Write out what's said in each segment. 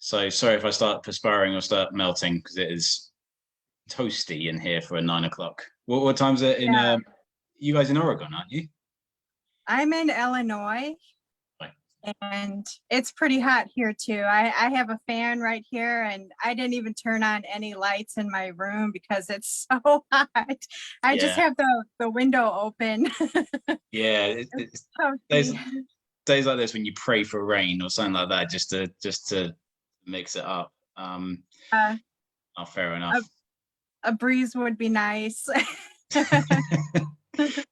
So sorry if I start perspiring or start melting because it is toasty in here for a 9 o'clock. What time's it in? Yeah. You guys in Oregon, aren't you? I'm in Illinois, Right. and it's pretty hot here too. I have a fan right here, and I didn't even turn on any lights in my room because it's so hot. I just Yeah, have the window open. yeah. It's Days toasty. days like this when you pray for rain or something like that, just to mix it up. Uh, Oh, fair a, enough. a breeze would be nice.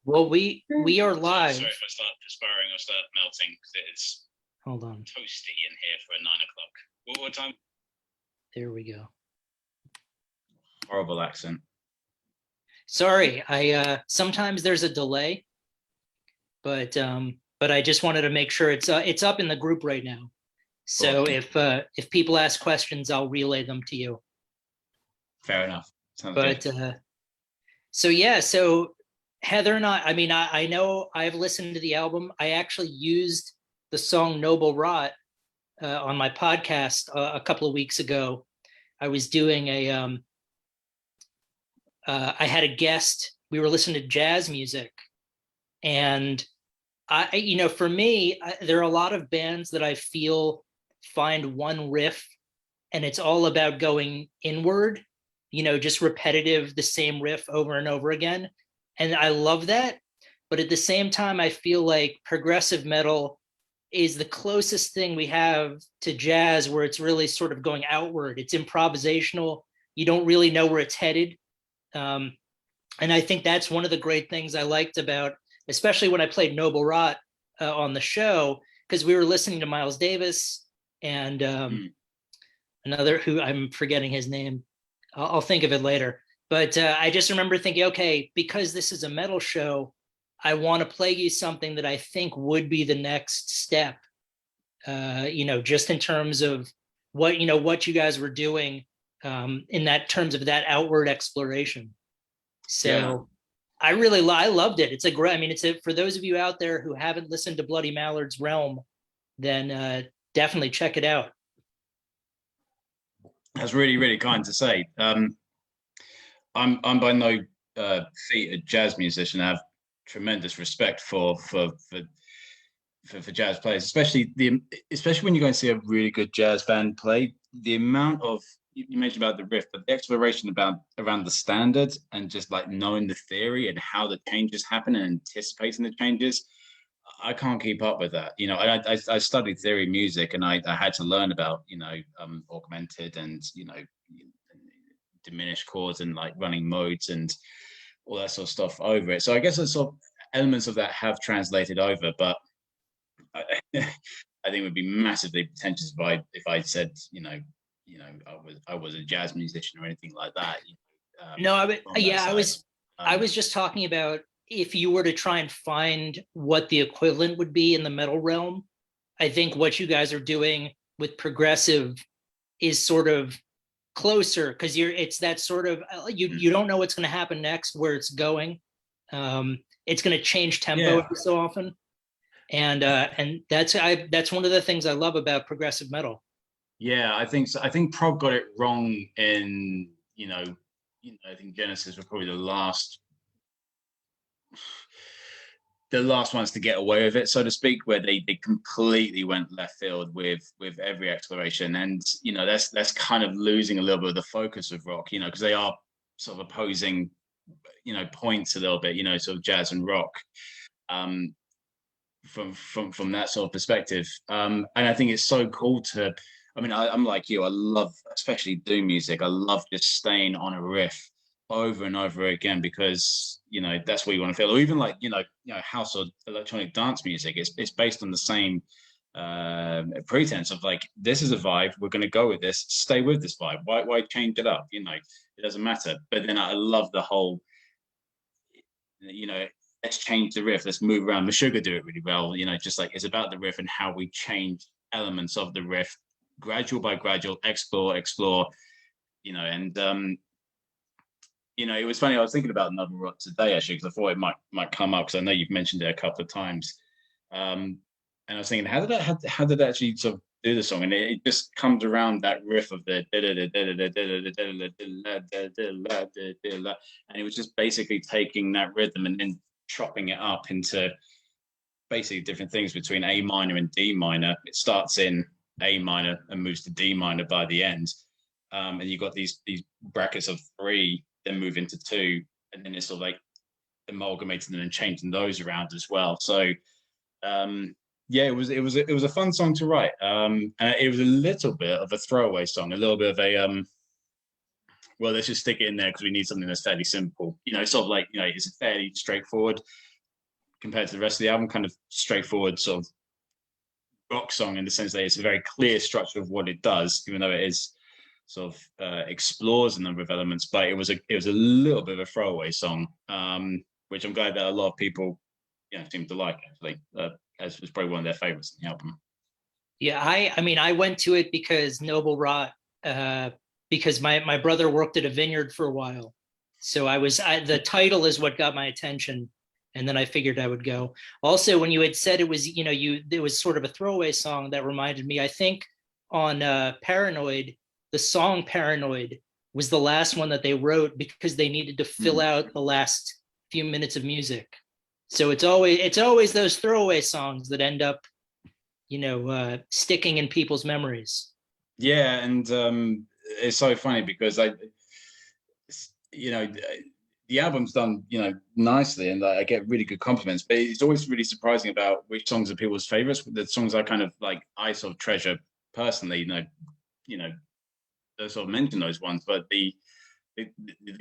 Well, we are live. Sorry if I start perspiring or start melting because it is Hold on. toasty in here for a 9 o'clock. What time? There we go. Horrible accent. Sorry, I sometimes there's a delay, but I just wanted to make sure it's up in the group right now. So if people ask questions, I'll relay them to you. Fair enough. Sounds But good. so Heather and I know I've listened to the album. I actually used the song Noble Rot on my podcast a couple of weeks ago. I was doing I had a guest. We were listening to jazz music, and for me, there are a lot of bands that I feel find one riff, and it's all about going inward. Just repetitive, the same riff over and over again, and I love that. But at the same time, I feel like progressive metal is the closest thing we have to jazz, where it's really sort of going outward. It's improvisational. You don't really know where it's headed. And I think that's one of the great things I liked about, especially when I played Noble Rot on the show, because we were listening to Miles Davis and another who I'm forgetting his name. I'll think of it later. But I just remember thinking, okay, because this is a metal show, I want to play you something that I think would be the next step, just in terms of what you guys were doing in that terms of that outward exploration. So I loved it. It's a great, for those of you out there who haven't listened to Bloody Mallard's Realm, then definitely check it out. That's really, really kind to say. I'm by no feat a jazz musician. I have tremendous respect for jazz players, especially when you go and see a really good jazz band play. The amount of, you mentioned about the riff, but the exploration around the standards and just like knowing the theory and how the changes happen and anticipating the changes, I can't keep up with that. I studied theory music, and I had to learn about augmented and diminished chords and like running modes and all that sort of stuff over it. So I guess sort of elements of that have translated over, but I think it would be massively pretentious if I said I was a jazz musician or anything like that. No, I was just talking about if you were to try and find what the equivalent would be in the metal realm. I think what you guys are doing with progressive is sort of closer, because it's that sort of you don't know what's going to happen next, where it's going. It's going to change tempo every so often, and that's one of the things I love about progressive metal. Yeah, I think so. I think prog got it wrong in I think Genesis were probably the last ones to get away with it, so to speak, where they completely went left field with every exploration, and that's kind of losing a little bit of the focus of rock, because they are sort of opposing points a little bit, sort of jazz and rock, from that sort of perspective, and I think it's so cool to, I'm like you, I love, especially doom music, I love just staying on a riff over and over again, because that's what you want to feel. Or even like house or electronic dance music, it's based on the same pretense of like, this is a vibe, we're going to go with this, stay with this vibe, why change it up, it doesn't matter. But then I love the whole let's change the riff, let's move around. Meshuggah do it really well, just like it's about the riff and how we change elements of the riff gradual by gradual, explore, and it was funny. I was thinking about Noble Rot today, actually, because I thought it might come up, because I know you've mentioned it a couple of times. And I was thinking, how did that actually sort of do the song, and it just comes around that riff of the and it was just basically taking that rhythm and then chopping it up into basically different things between A minor and D minor. It starts in A minor and moves to D minor by the end, and you've got these brackets of 3, then move into 2, and then it's sort of like amalgamating them and changing those around as well. So yeah, it was a fun song to write, and it was a little bit of a throwaway song, a little bit of a well, let's just stick it in there because we need something that's fairly simple, sort of like, it's fairly straightforward compared to the rest of the album, kind of straightforward sort of rock song in the sense that it's a very clear structure of what it does, even though it is sort of explores a number of elements. But it was a little bit of a throwaway song, which I'm glad that a lot of people seem to like, actually, as was probably one of their favorites in the album. Yeah, I mean, I went to it because Noble Rot, because my brother worked at a vineyard for a while, so the title is what got my attention, and then I figured I would go. Also, when you had said it was, it was sort of a throwaway song, that reminded me, I think on Paranoid, the song Paranoid was the last one that they wrote because they needed to fill out the last few minutes of music. So it's always those throwaway songs that end up, sticking in people's memories. Yeah, and it's so funny because the album's done, nicely, and I get really good compliments. But it's always really surprising about which songs are people's favorites. The songs I kind of like, I sort of treasure personally. They sort of mention those ones, but the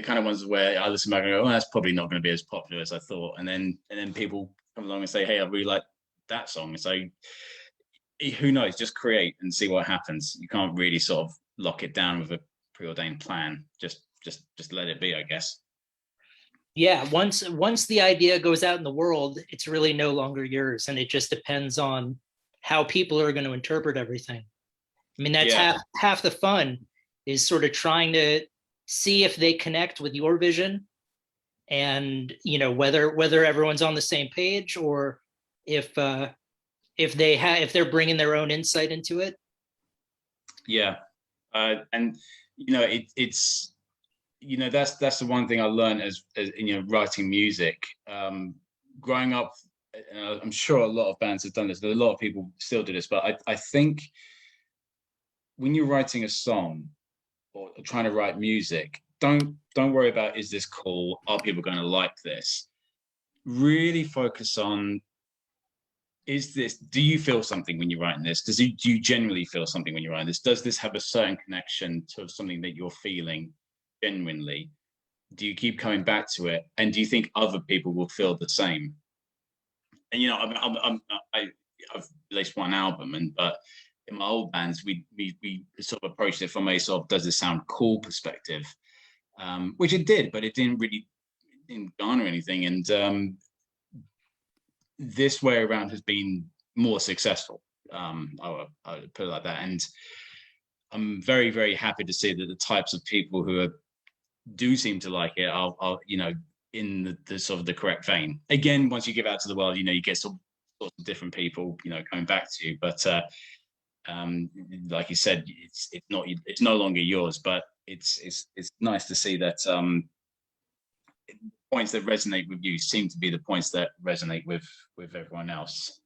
kind of ones where I listen back and go, oh, that's probably not going to be as popular as I thought. And then people come along and say, hey, I really like that song. So who knows? Just create and see what happens. You can't really sort of lock it down with a preordained plan. Just let it be, I guess. Yeah, once the idea goes out in the world, it's really no longer yours, and it just depends on how people are going to interpret everything. I mean, that's half the fun, is sort of trying to see if they connect with your vision, and whether everyone's on the same page, or if they're bringing their own insight into it. Yeah, and it's that's the one thing I learned as writing music. Growing up, I'm sure a lot of bands have done this. A lot of people still do this, but I think when you're writing a song or trying to write music, don't worry about, is this cool? Are people going to like this? Really focus on, do you feel something when you're writing this? Do you genuinely feel something when you're writing this? Does this have a certain connection to something that you're feeling genuinely? Do you keep coming back to it? And do you think other people will feel the same? And I've released one album, but in my old bands, we sort of approached it from a sort of, does this sound cool perspective, which it did, but it didn't garner anything. And this way around has been more successful. I would put it like that. And I'm very, very happy to see that the types of people who do seem to like it are in the sort of the correct vein. Again, once you give out to the world, you get some sorts of different people, coming back to you. But like you said, it's no longer yours. But it's nice to see that points that resonate with you seem to be the points that resonate with everyone else.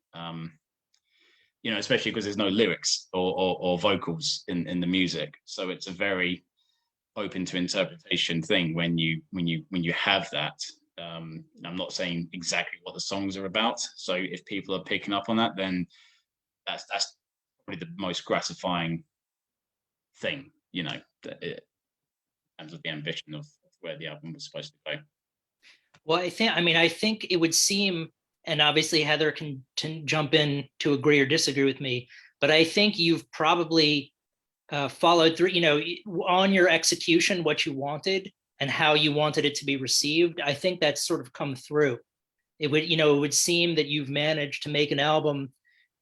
Especially because there's no lyrics or vocals in the music, so it's a very open to interpretation thing when you have that. I'm not saying exactly what the songs are about, so if people are picking up on that, then that's probably the most gratifying thing, in terms of the ambition of where the album was supposed to go. Well, I think it would seem, and obviously Heather can jump in to agree or disagree with me, but I think you've probably followed through, on your execution, what you wanted and how you wanted it to be received. I think that's sort of come through. It would seem that you've managed to make an album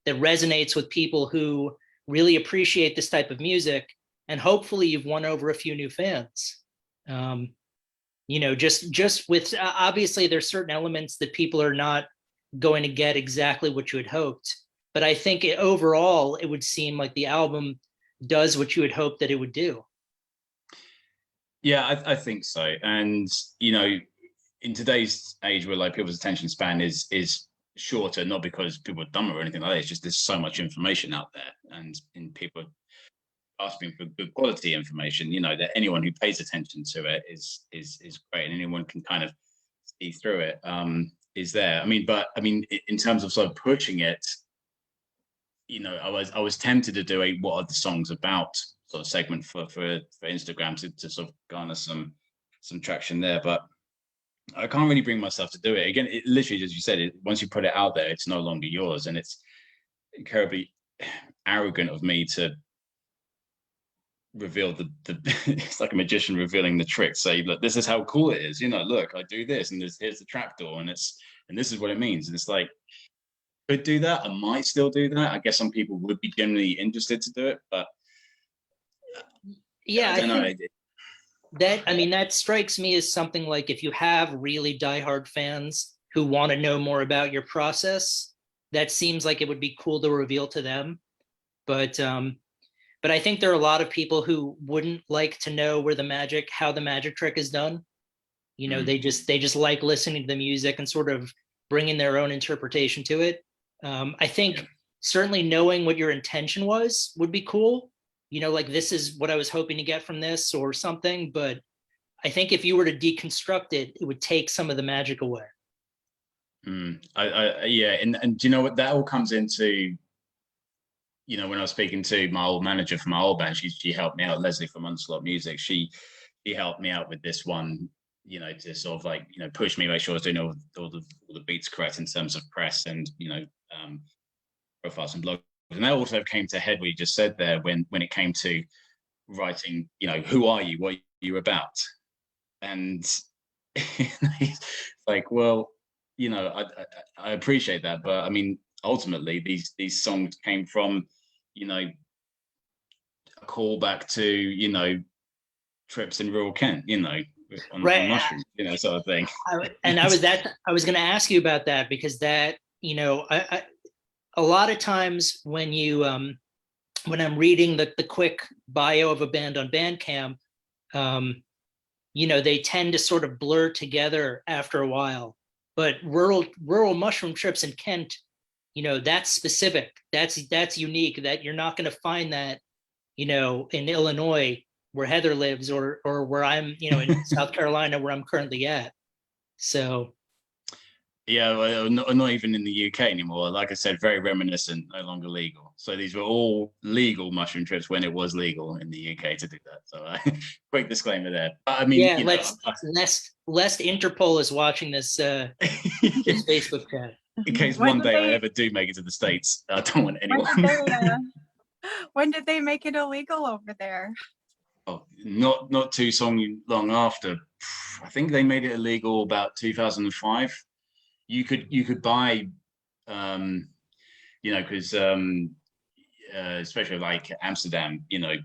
that resonates with people who really appreciate this type of music, and hopefully you've won over a few new fans. Just with, obviously there's certain elements that people are not going to get exactly what you had hoped, but I think overall it would seem like the album does what you would hope that it would do. Yeah, I think so. And you know, in today's age where like people's attention span is shorter, not because people are dumber or anything like that. It's just there's so much information out there, and people are asking for good quality information. You know, that anyone who pays attention to it is great, and anyone can kind of see through it. Is there? I mean, but I mean, in terms of sort of pushing it, you know, I was tempted to do a what are the songs about sort of segment for Instagram to sort of garner some traction there, but I can't really bring myself to do it. Again, it literally, as you said, once you put it out there, it's no longer yours, and it's incredibly arrogant of me to reveal the it's like a magician revealing the trick. Say, look, this is how cool it is. You know, look, I do this, and here's the trapdoor, and this is what it means. And it's like, could do that. I might still do that. I guess some people would be genuinely interested to do it, but yeah, I don't know. That, I mean, that strikes me as something like if you have really diehard fans who want to know more about your process, that seems like it would be cool to reveal to them. But I think there are a lot of people who wouldn't like to know how the magic trick is done. You know, they just like listening to the music and sort of bringing their own interpretation to it. I think certainly knowing what your intention was would be cool. You know, like this is what I was hoping to get from this or something. But I think if you were to deconstruct it, it would take some of the magic away. Yeah, and do you know what that all comes into? You know, when I was speaking to my old manager for my old band, she helped me out, Leslie from Onslaught Music. She helped me out with this one, you know, to sort of like, you know, push me, make sure I was doing all the beats correct in terms of press and, you know, profiles and blogs. And that also came to head what you just said there when it came to writing, you know, who are you? What are you about? And it's like, well, you know, I appreciate that, but I mean, ultimately these songs came from, you know, a callback to, you know, trips in rural Kent, you know, on mushrooms, you know, sort of thing. I was going to ask you about that because that, you know, a lot of times when you when I'm reading the quick bio of a band on Bandcamp, you know, they tend to sort of blur together after a while. But rural mushroom trips in Kent, you know, that's specific. That's unique. That you're not going to find that, you know, in Illinois where Heather lives, or where I'm, you know, in South Carolina where I'm currently at. So. Yeah, well, not even in the UK anymore. Like I said, very reminiscent, no longer legal. So these were all legal mushroom trips when it was legal in the UK to do that. So quick disclaimer there. But I mean, yeah, you lest Interpol is watching this this Facebook chat. In case one day I ever do make it to the States, I don't want anyone. When did they make it illegal over there? Oh, not too long after. I think they made it illegal about 2005. You could buy, you know, because especially like Amsterdam, you know,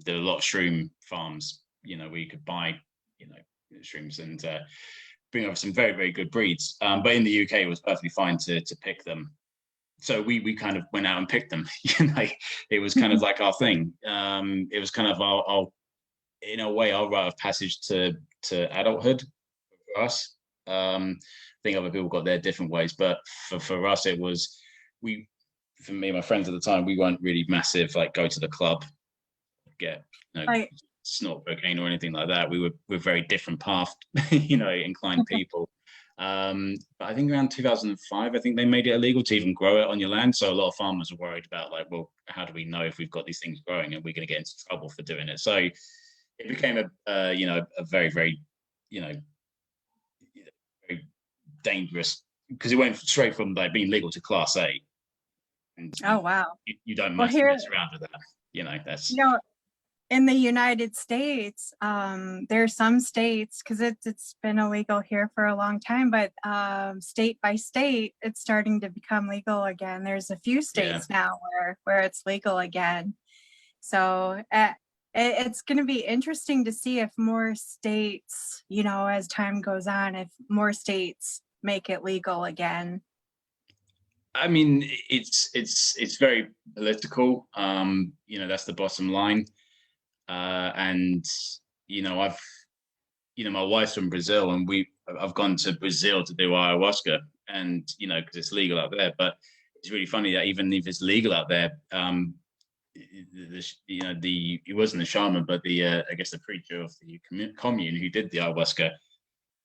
there are a lot of shroom farms, you know, where you could buy, you know, shrooms and bring over some very, very good breeds. But in the UK, it was perfectly fine to pick them. So we kind of went out and picked them. You know, it was kind of like our thing. It was kind of our in a way, our rite of passage to adulthood for us. I think other people got their different ways, but for us, it was for me and my friends at the time, we weren't really massive, like go to the club, get, you know, snort cocaine or anything like that. We're very different path, you know, inclined people. But I think around 2005, I think they made it illegal to even grow it on your land. So a lot of farmers were worried about like, well, how do we know if we've got these things growing and we're going to get into trouble for doing it? So it became you know, a very, very, you know, very dangerous, because it went straight from like being legal to Class A. And oh wow! You don't mess around with that. You know, that's, you know, in the United States, there are some states, because it's been illegal here for a long time, but state by state, it's starting to become legal again. There's a few states now where it's legal again. So it's going to be interesting to see if more states, you know, as time goes on, if more states make it legal again. I mean, it's very political. That's the bottom line. And I've my wife's from Brazil, and I've gone to Brazil to do ayahuasca, and because it's legal out there. But it's really funny that even if it's legal out there, he wasn't the shaman, but the I guess the preacher of the commune who did the ayahuasca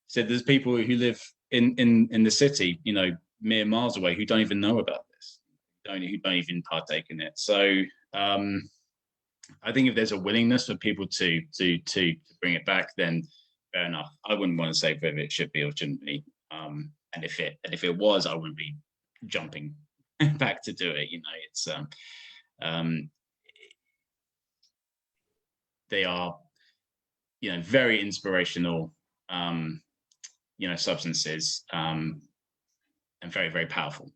said there's people who live in the city, mere miles away, who don't even know about this, who don't even partake in it. So I think if there's a willingness for people to bring it back, then fair enough. I wouldn't want to say whether it should be or shouldn't be. And if it was, I wouldn't be jumping back to do it. It's they are very inspirational substances, and very, very powerful.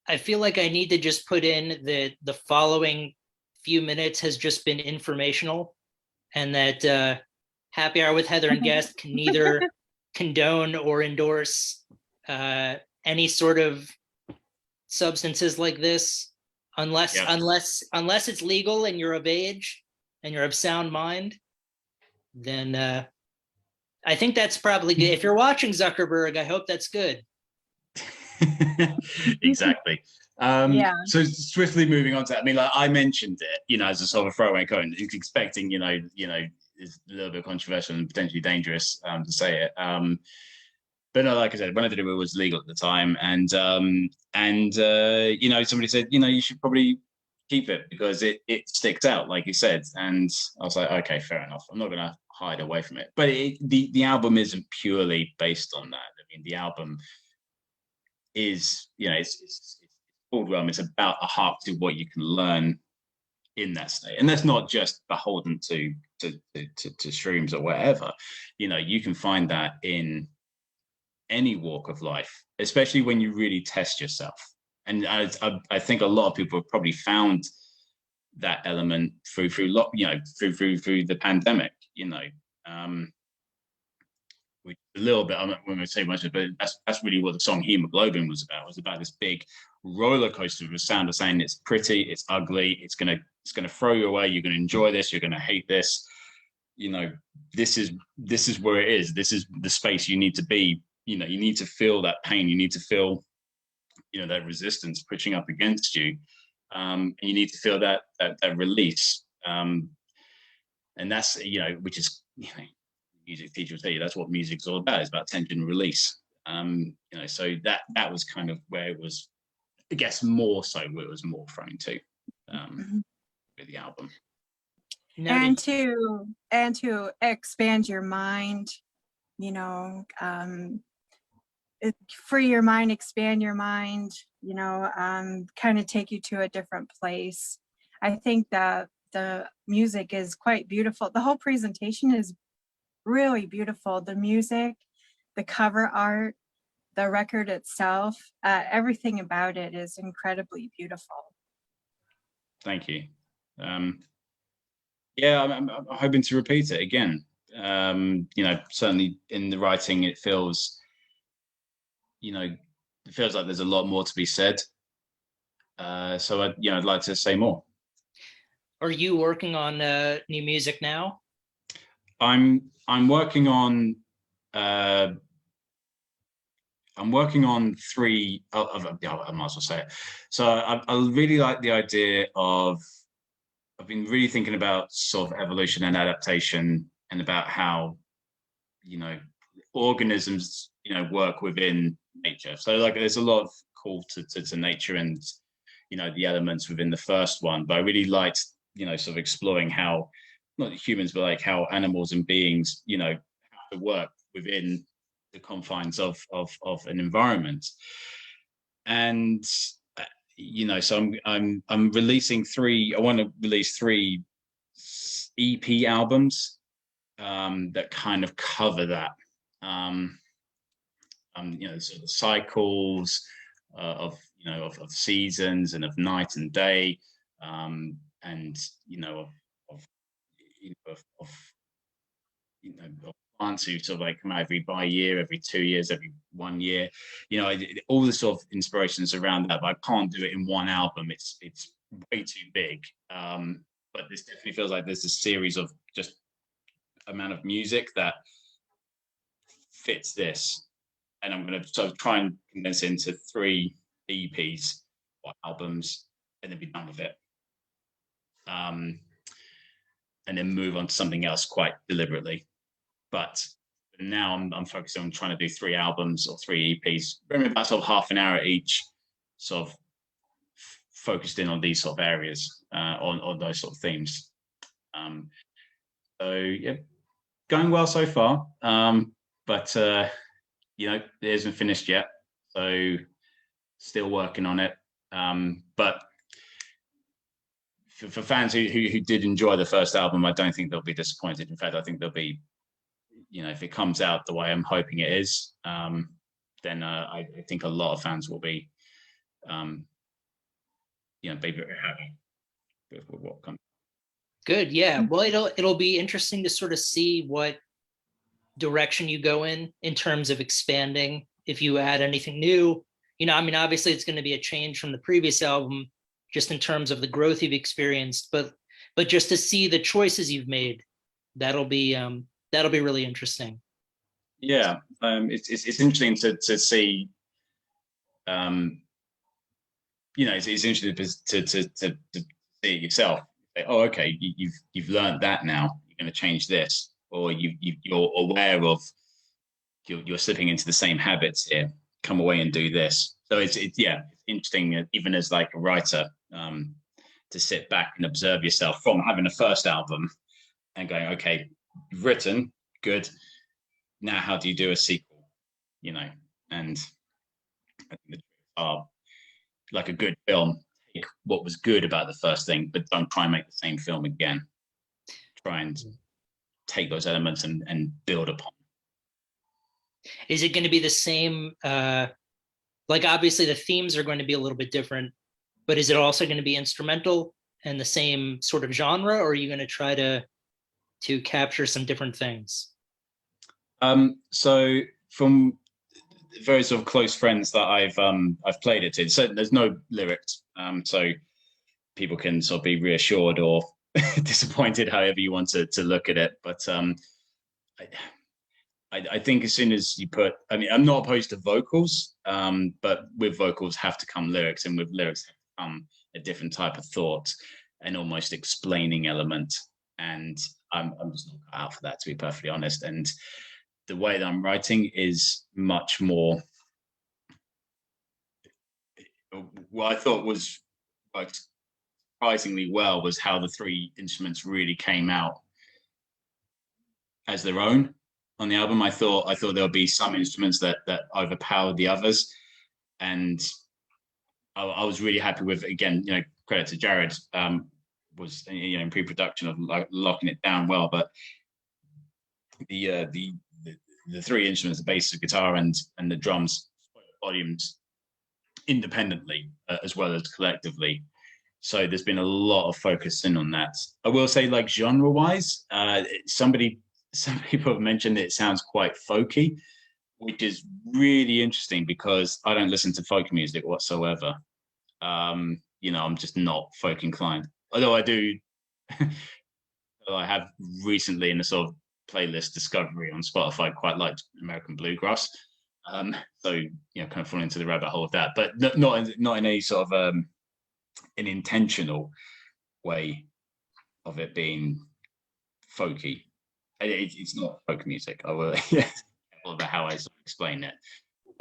I feel like I need to just put in that the following few minutes has just been informational, and that Happy Hour with Heather and Guest can neither condone or endorse any sort of substances like this, unless it's legal and you're of age and you're of sound mind. Then I think that's probably good. If you're watching, Zuckerberg, I hope that's good. Exactly. Yeah. So swiftly moving on to that, I mean, like I mentioned it, as a sort of throwaway comment, expecting, it's a little bit controversial and potentially dangerous to say it. But no, like I said, when I did it was legal at the time, and somebody said, you should probably keep it because it sticks out, like you said, and I was like, okay, fair enough. I'm not going to hide away from it. But the album isn't purely based on that. I mean, the album is, it's called Realm. It's about a hark to what you can learn in that state, and that's not just beholden to streams or whatever. You can find that in any walk of life, especially when you really test yourself. And I think a lot of people have probably found that element through the pandemic. Which a little bit, I'm not going to say much, but that's really what the song Hemoglobin was about. It was about this big roller coaster of a sound of saying it's pretty, it's ugly, it's gonna throw you away, you're gonna enjoy this, you're gonna hate this. This is where it is. This is the space you need to be. You need to feel that pain, you need to feel that resistance pushing up against you, and you need to feel that release, and that's which is music teacher will tell you that's what music's all about. It's about tension release. So that was kind of where it was, I guess, more so where it was more thrown to with the album. And to expand your mind, free your mind, expand your mind, kind of take you to a different place. I think that the music is quite beautiful. The whole presentation is really beautiful. The music, the cover art, the record itself, everything about it is incredibly beautiful. Thank you. Yeah, I'm hoping to repeat it again. Certainly in the writing, it feels like there's a lot more to be said. So I'd like to say more. Are you working on new music now? I'm working on three. I might as well say it. So I really like the idea of. I've been really thinking about sort of evolution and adaptation, and about how organisms work within nature. So like there's a lot of call to nature and the elements within the first one, but I really liked sort of exploring how not humans but like how animals and beings have to work within the confines of an environment. And so I'm releasing three. I want to release 3 EP albums that kind of cover that. Sort of cycles of seasons and of night and day, and of plants who sort of like come out every year, every 2 years, every 1 year. You know, all the sort of inspirations around that, but I can't do it in one album. It's way too big. But this definitely feels like there's a series of just amount of music that fits this, and I'm going to sort of try and condense it into 3 EPs or albums, and then be done with it. And then move on to something else quite deliberately. But now I'm focusing on trying to do 3 albums or 3 EPs, running about sort of half an hour each, sort of focused in on these sort of areas, on those sort of themes. So yeah, going well so far. But you know, it isn't finished yet, so still working on it. But for fans who did enjoy the first album, I don't think they'll be disappointed. In fact, I think they'll be, you know, if it comes out the way I'm hoping it is, then I think a lot of fans will be, you know, be very happy with what comes. Good, yeah. Well, it'll be interesting to sort of see what direction you go in terms of expanding. If you add anything new, you know, I mean, obviously it's going to be a change from the previous album, just in terms of the growth you've experienced, but just to see the choices you've made, that'll be really interesting. Yeah, it's interesting to see. You know, it's interesting to see it yourself. Like, oh, okay, you've learned that now. You're going to change this, or you're aware of you're slipping into the same habits here. Come away and do this. So it's interesting, even as like a writer, to sit back and observe yourself from having a first album and going, okay, you've written, good. Now, how do you do a sequel? You know, and I think the tricks are like a good film. Take what was good about the first thing, but don't try and make the same film again. Try and take those elements and build upon. Is it going to be the same? Like, obviously the themes are going to be a little bit different, but is it also going to be instrumental and the same sort of genre, or are you going to try to capture some different things? So from very sort of close friends that I've played it to, so there's no lyrics, so people can sort of be reassured or disappointed, however you want to look at it. But I think as soon as you put, I mean, I'm not opposed to vocals, but with vocals have to come lyrics, and with lyrics have to come a different type of thought, an almost explaining element. And I'm just not cut out for that, to be perfectly honest. And the way that I'm writing is much more, what I thought was like surprisingly well was how the 3 instruments really came out as their own on the album. I thought there would be some instruments that overpowered the others, and I was really happy with, again, you know, credit to Jared, was, you know, in pre-production of like locking it down well. But the 3 instruments, the bass, the guitar, and the drums, volumes independently as well as collectively. So there's been a lot of focus in on that. I will say, like, genre-wise, some people have mentioned that it sounds quite folky, which is really interesting because I don't listen to folk music whatsoever. You know, I'm just not folk inclined. Although I do, I have recently in a sort of playlist discovery on Spotify quite liked American bluegrass. So, you know, kind of falling into the rabbit hole of that, but not in any sort of an intentional way of it being folky. It's not folk music. I will, yeah, about how I sort of explain it.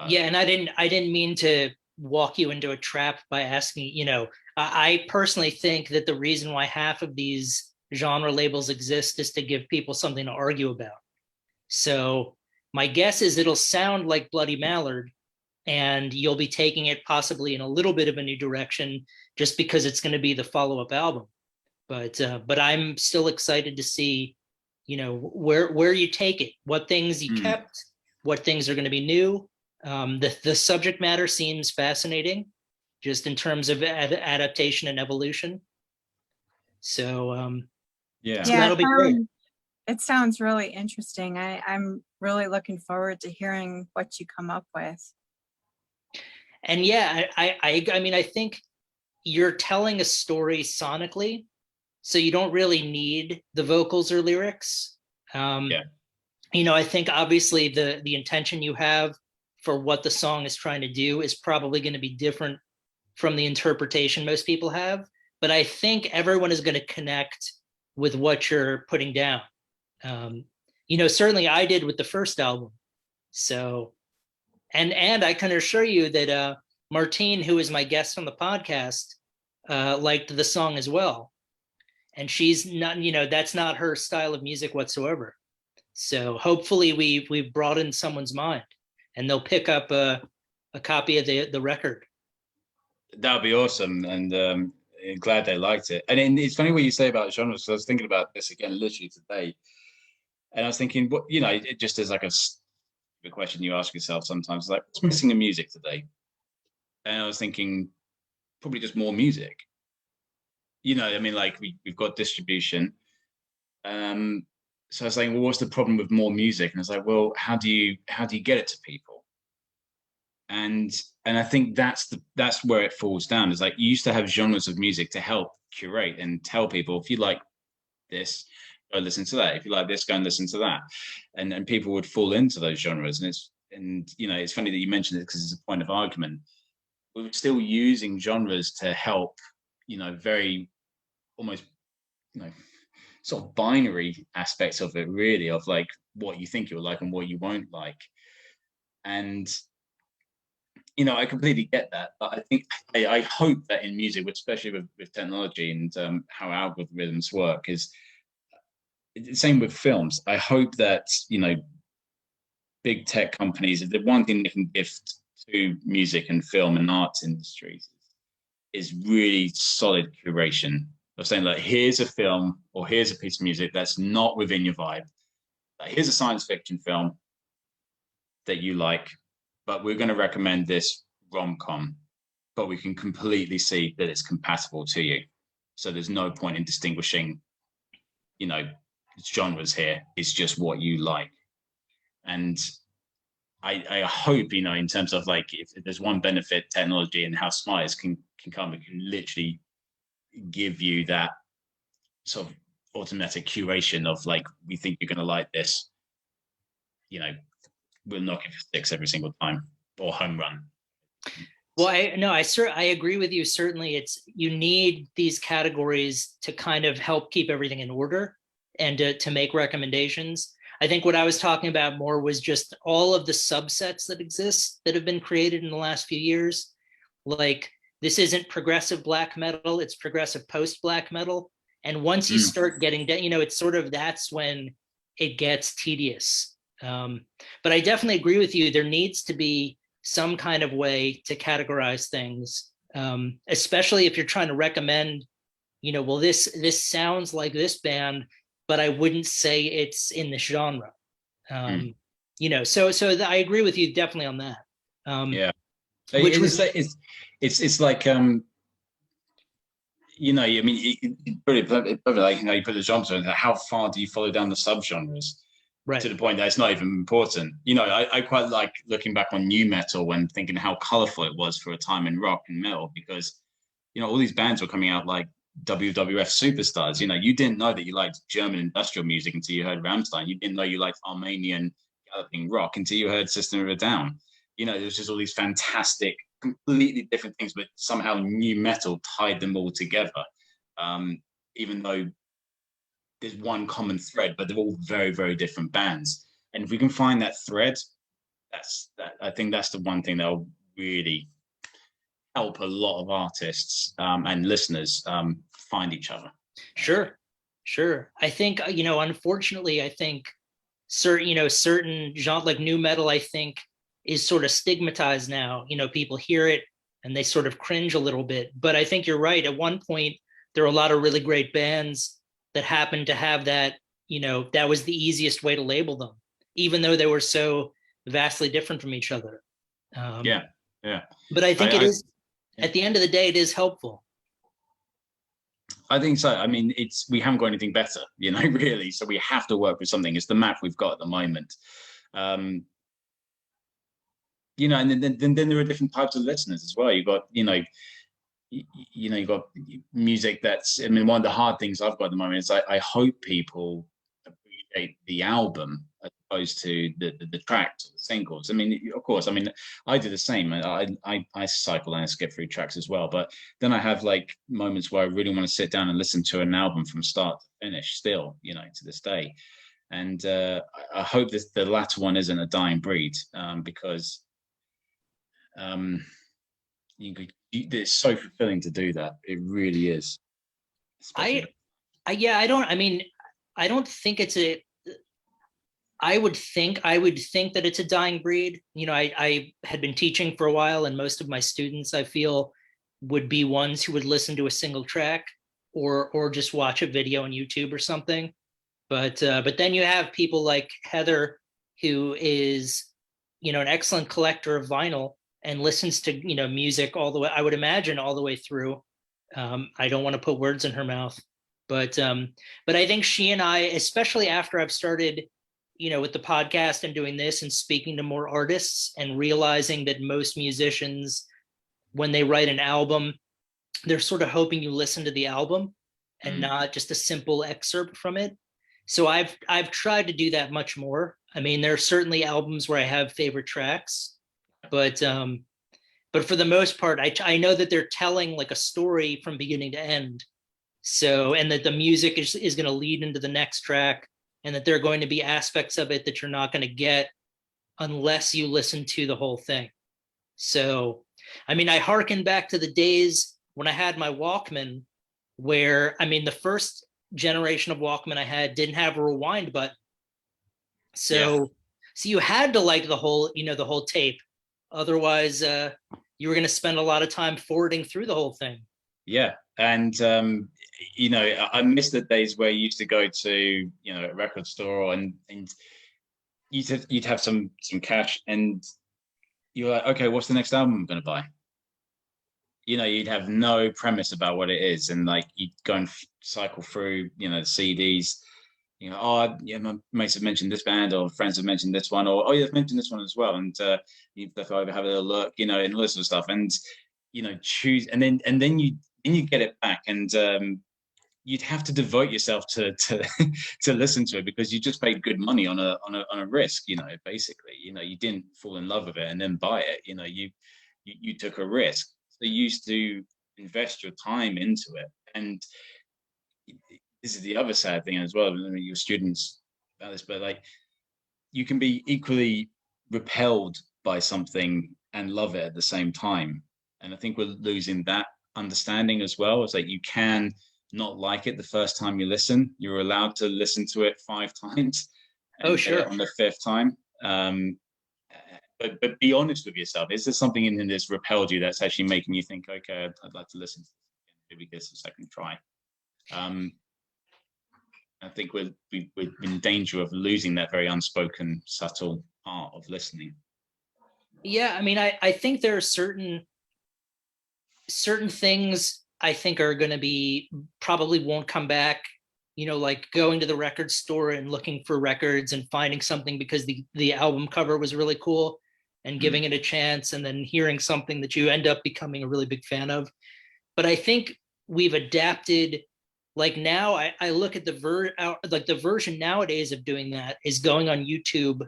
Yeah, and I didn't mean to walk you into a trap by asking. You know, I personally think that the reason why half of these genre labels exist is to give people something to argue about. So my guess is it'll sound like Bloody Mallard, and you'll be taking it possibly in a little bit of a new direction just because it's going to be the follow-up album. But I'm still excited to see, you know, where you take it, what things you kept, what things are going to be new. The subject matter seems fascinating, just in terms of adaptation and evolution. So yeah, so that'll be great. It sounds really interesting. I'm really looking forward to hearing what you come up with. And yeah, I mean, I think you're telling a story sonically, so you don't really need the vocals or lyrics. Yeah. You know, I think obviously the intention you have for what the song is trying to do is probably going to be different from the interpretation most people have. But I think everyone is going to connect with what you're putting down. You know, certainly I did with the first album. So, and I can assure you that Martine, who is my guest on the podcast, liked the song as well. And she's not, you know, that's not her style of music whatsoever. So hopefully we've broadened someone's mind, and they'll pick up a copy of the record. That would be awesome, and glad they liked it. And it's funny what you say about genres. So I was thinking about this again literally today, and I was thinking, what, you know, it just is like a question you ask yourself sometimes, like, what's missing in music today? And I was thinking, probably just more music. You know, I mean, like we've got distribution. So I was saying, well, what's the problem with more music? And I was like, well, how do you get it to people? And I think that's where it falls down. Is like, you used to have genres of music to help curate and tell people, if you like this, go listen to that. If you like this, go and listen to that. And people would fall into those genres. And you know, it's funny that you mentioned it, because it's a point of argument. We're still using genres to help, you know, very almost, you know, sort of binary aspects of it, really, of like what you think you'll like and what you won't like. And you know, I completely get that, but I think I hope that in music, especially with technology and how algorithms work, is the same with films. I hope that, you know, big tech companies, the one thing they can gift to music and film and arts industries is really solid curation of saying, like, here's a film or here's a piece of music that's not within your vibe. Like, here's a science fiction film that you like, but we're going to recommend this rom-com, but we can completely see that it's compatible to you. So there's no point in distinguishing, you know, genres here. It's just what you like. And I hope, you know, in terms of like, if there's one benefit technology and how smart it can come, it can literally give you that sort of automatic curation of like, we think you're going to like this, you know, we'll knock it for 6 every single time, or home run. Well, I agree with you. Certainly, you need these categories to kind of help keep everything in order and to make recommendations. I think what I was talking about more was just all of the subsets that exist that have been created in the last few years. Like, this isn't progressive black metal, it's progressive post-black metal. And once you start getting down, you know, it's sort of, that's when it gets tedious. But I definitely agree with you. There needs to be some kind of way to categorize things, especially if you're trying to recommend, you know, well, this sounds like this band, but I wouldn't say it's in this genre. You know, so I agree with you definitely on that. Yeah, which it's like you know, I mean, it's like, you know, you put the genres, how far do you follow down the subgenres? Right. To the point that it's not even important. You know, I quite like looking back on new metal and thinking how colorful it was for a time in rock and metal, because, you know, all these bands were coming out like WWF superstars. You know, you didn't know that you liked German industrial music until you heard Rammstein. You didn't know you liked Armenian galloping rock until you heard System of a Down. You know, there was just all these fantastic, completely different things, but somehow new metal tied them all together. Even though there's one common thread, but they're all very, very different bands. And if we can find that thread, I think that's the one thing that'll really help a lot of artists and listeners find each other. Sure. I think, you know, unfortunately, I think certain genre, like new metal, I think is sort of stigmatized now. You know, people hear it and they sort of cringe a little bit. But I think you're right. At one point, there were a lot of really great bands that happened to have that, you know, that was the easiest way to label them, even though they were so vastly different from each other. Yeah. But I think at the end of the day, it is helpful. I think so. I mean, we haven't got anything better, you know, really. So we have to work with something. It's the map we've got at the moment. Um, and then there are different types of listeners as well. You've got, you've got music that's, I mean, one of the hard things I've got at the moment is I hope people appreciate the album as opposed to the tracks or the singles. I mean, of course, I mean, I do the same. I cycle and I skip through tracks as well, but then I have like moments where I really want to sit down and listen to an album from start to finish still, to this day. And I hope that the latter one isn't a dying breed, because it's so fulfilling to do that. It really is. I don't think it's a, I would think that it's a dying breed. I had been teaching for a while, and most of my students, I feel, would be ones who would listen to a single track or just watch a video on YouTube or something. But then you have people like Heather, who is, an excellent collector of vinyl and listens to, music all the way, I would imagine, all the way through. I don't want to put words in her mouth, but I think she and I, especially after I've started, with the podcast and doing this and speaking to more artists and realizing that most musicians, when they write an album, they're sort of hoping you listen to the album and not just a simple excerpt from it. So I've tried to do that much more. I mean, there are certainly albums where I have favorite tracks, but for the most part, I know that they're telling like a story from beginning to end. So, and that the music is going to lead into the next track, and that there are going to be aspects of it that you're not going to get unless you listen to the whole thing. So, I mean, I hearken back to the days when I had my Walkman, where, I mean, the first generation of Walkman I had didn't have a rewind button. So you had to like the whole tape. Otherwise, you were going to spend a lot of time forwarding through the whole thing. Yeah. And, I miss the days where you used to go to, a record store and you'd have some cash and you're like, okay, what's the next album I'm going to buy? You'd have no premise about what it is. And like, you'd go and cycle through, the CDs, my mates have mentioned this band, or friends have mentioned this one, or, oh, you've mentioned this one as well. And you'd have a little look, and all this sort of stuff. And, choose, and then you get it back. And you'd have to devote yourself to to listen to it, because you just paid good money on a risk, basically. You didn't fall in love with it and then buy it. You took a risk. So you used to invest your time into it. And this is the other sad thing as well. I mean, your students about this, but like, you can be equally repelled by something and love it at the same time. And I think we're losing that understanding as well. It's like, you can not like it the first time you listen. You're allowed to listen to it 5 times. Oh, sure. On the 5th time. But be honest with yourself. Is there something in this repelled you that's actually making you think, okay, I'd like to listen to this again, maybe give this a second try? I think we're in danger of losing that very unspoken, subtle art of listening. Yeah, I mean, I think there are certain things I think are going to be, probably won't come back, like going to the record store and looking for records and finding something because the album cover was really cool and giving it a chance, and then hearing something that you end up becoming a really big fan of. But I think we've adapted. Like now, I look at the version nowadays of doing that is going on YouTube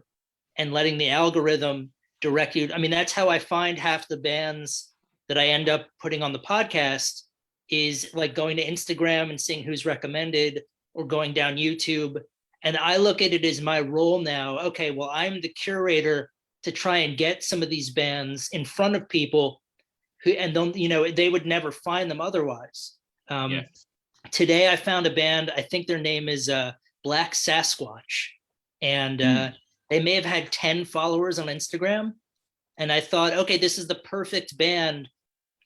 and letting the algorithm direct you. I mean, that's how I find half the bands that I end up putting on the podcast, is like going to Instagram and seeing who's recommended, or going down YouTube. And I look at it as my role now. Okay, well, I'm the curator to try and get some of these bands in front of people who, and don't, they would never find them otherwise. Today I found a band, I think their name is Black Sasquatch, and they may have had 10 followers on Instagram. And I thought, okay, this is the perfect band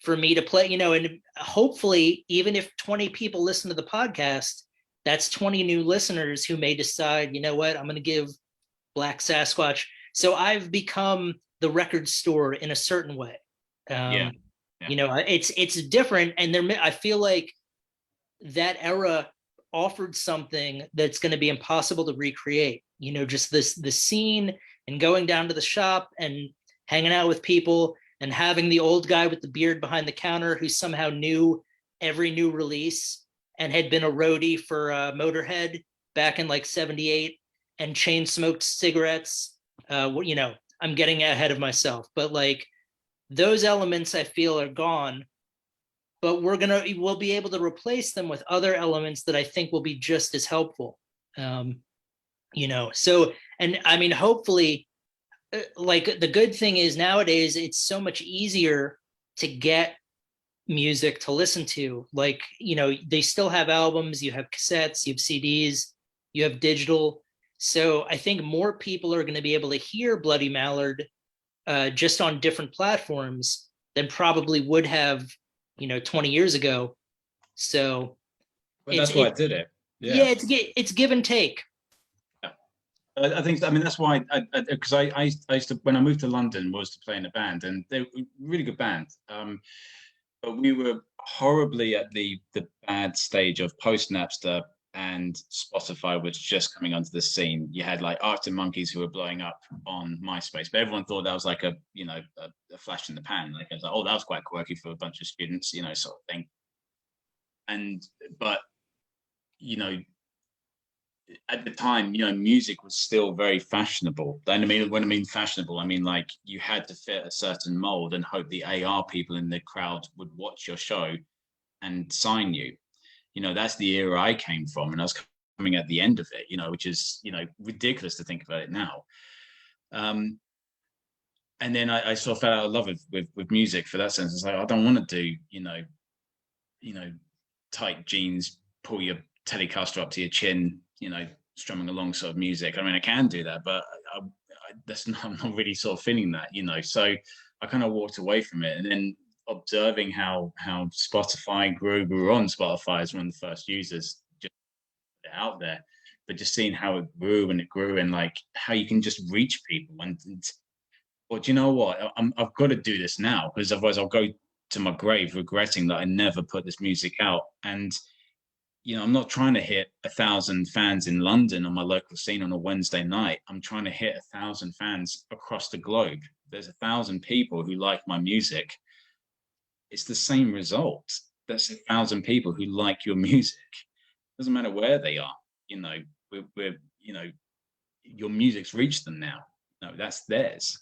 for me to play, and hopefully, even if 20 people listen to the podcast, that's 20 new listeners who may decide, you know what, I'm going to give Black Sasquatch. So I've become the record store in a certain way. It's different. And I feel like that era offered something that's going to be impossible to recreate. Just the scene and going down to the shop and hanging out with people and having the old guy with the beard behind the counter who somehow knew every new release and had been a roadie for Motorhead back in like 78 and chain smoked cigarettes. I'm getting ahead of myself, but like those elements I feel are gone, but we'll be able to replace them with other elements that I think will be just as helpful. So, and I mean, hopefully, like the good thing is nowadays it's so much easier to get music to listen to. Like, they still have albums, you have cassettes, you have CDs, you have digital. So I think more people are going to be able to hear Bloody Mallard just on different platforms than probably would have, 20 years ago. So but that's why I did it. Yeah, it's give and take. I think, I mean, that's why because I used to, when I moved to London, was to play in a band, and they were a really good band. But we were horribly at the bad stage of post Napster, and Spotify was just coming onto the scene. You had like Arctic Monkeys who were blowing up on MySpace, but everyone thought that was like a flash in the pan. Like, I was like, oh, that was quite quirky for a bunch of students, sort of thing. But at the time, music was still very fashionable. And I mean, when I mean fashionable, I mean like you had to fit a certain mold and hope the AR people in the crowd would watch your show and sign you. That's the era I came from, and I was coming at the end of it, which is, ridiculous to think about it now. And then I sort of fell out of love with music for that sense. It's like, I don't want to do, tight jeans, pull your Telecaster up to your chin, strumming along sort of music. I mean, I can do that, but I'm not really sort of feeling that, so I kind of walked away from it. And then observing how Spotify grew, we were on Spotify as one of the first users, just out there, but just seeing how it grew and like how you can just reach people. And well, do you know what? I've got to do this now, because otherwise I'll go to my grave regretting that I never put this music out. And I'm not trying to hit 1,000 fans in London on my local scene on a Wednesday night. I'm trying to hit 1,000 fans across the globe. There's 1,000 people who like my music. It's the same result. That's 1,000 people who like your music. Doesn't matter where they are. We're your music's reached them now. No, that's theirs.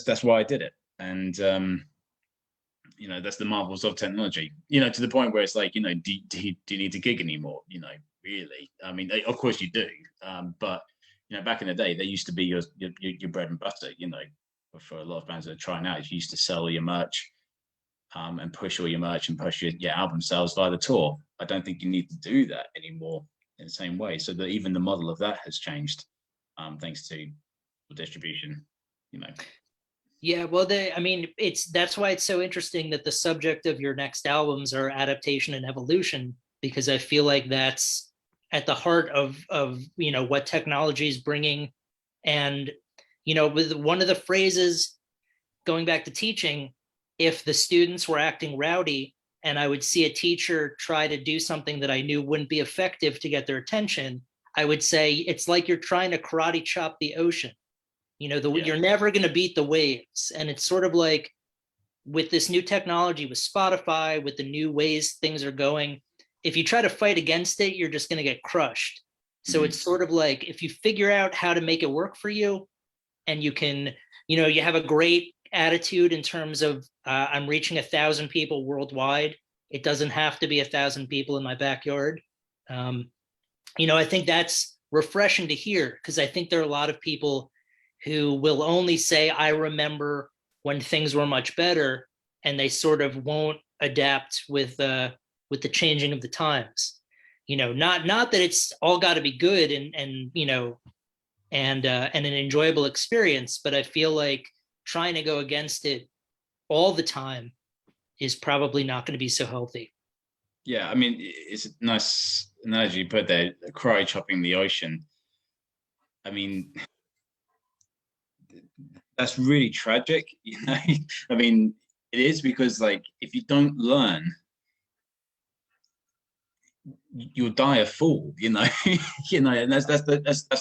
That's why I did it. And that's the marvels of technology. To the point where it's like, do you need to gig anymore? Really? I mean, of course you do. But back in the day, they used to be your bread and butter. For a lot of bands that are trying out, you used to sell your merch, and push all your merch and push your album sales via the tour. I don't think you need to do that anymore in the same way. So that even the model of that has changed, thanks to distribution. Yeah, well, that's why it's so interesting that the subject of your next albums are adaptation and evolution, because I feel like that's at the heart of what technology is bringing. And with one of the phrases, going back to teaching, if the students were acting rowdy and I would see a teacher try to do something that I knew wouldn't be effective to get their attention, I would say, it's like you're trying to karate chop the ocean. You're never going to beat the waves. And it's sort of like with this new technology, with Spotify, with the new ways things are going, if you try to fight against it, you're just going to get crushed. So it's sort of like, if you figure out how to make it work for you, and you can, you have a great attitude in terms of I'm reaching 1,000 people worldwide. It doesn't have to be 1,000 people in my backyard. I think that's refreshing to hear, because I think there are a lot of people who will only say, I remember when things were much better, and they sort of won't adapt with the changing of the times. Not that it's all got to be good and an enjoyable experience, but I feel like trying to go against it all the time is probably not going to be so healthy. Yeah, I mean, it's a nice analogy you put there, cry chopping the ocean. I mean, that's really tragic, I mean, it is, because like, if you don't learn, you'll die a fool, you know. You know, and that's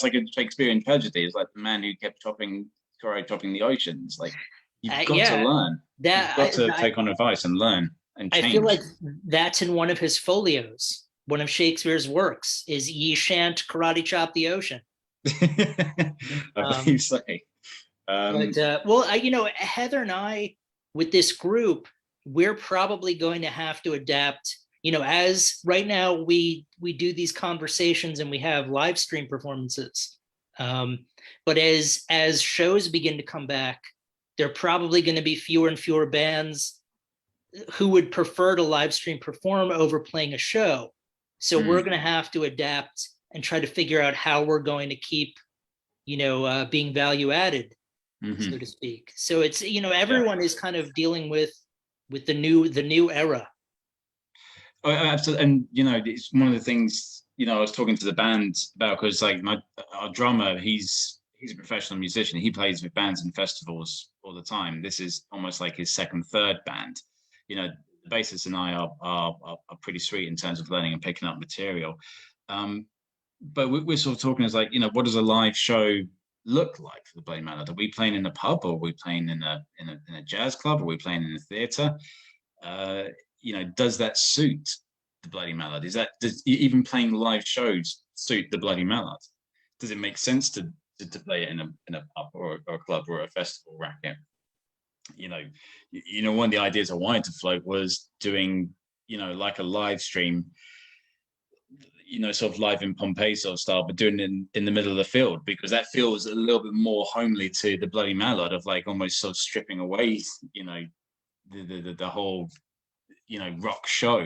like a Shakespearean tragedy. It's like the man who kept chopping the oceans. Like, you've got to Yeah, learn. You've got to I take on advice and learn and I feel change. like that's in one of his folios. One of Shakespeare's works is "Ye shan't karate chop the ocean." I believe so. Well, Heather and I, with this group, we're probably going to have to adapt. As right now we do these conversations and we have live stream performances, but as shows begin to come back, there are probably going to be fewer and fewer bands who would prefer to live stream perform over playing a show. So we're going to have to adapt and try to figure out how we're going to keep, being value added, so to speak. So it's, everyone is kind of dealing with the new era. Oh, absolutely. And it's one of the things I was talking to the band about, because like our drummer, he's a professional musician. He plays with bands and festivals all the time. This is almost like his second, third band. The bassist and I are pretty sweet in terms of learning and picking up material. But we're sort of talking as like, what does a live show look like for the Bloody Mallard? Are we playing in a pub, or are we playing in a jazz club? Are we playing in a theatre? Does that suit the Bloody Mallard? Does even playing live shows suit the Bloody Mallard? Does it make sense to play it in a pub or a club or a festival racket? One of the ideas I wanted to float was doing, like a live stream, sort of live in Pompeii sort of style, but doing it in the middle of the field, because that feels a little bit more homely to the Bloody Mallard, of like almost sort of stripping away, the whole, rock show,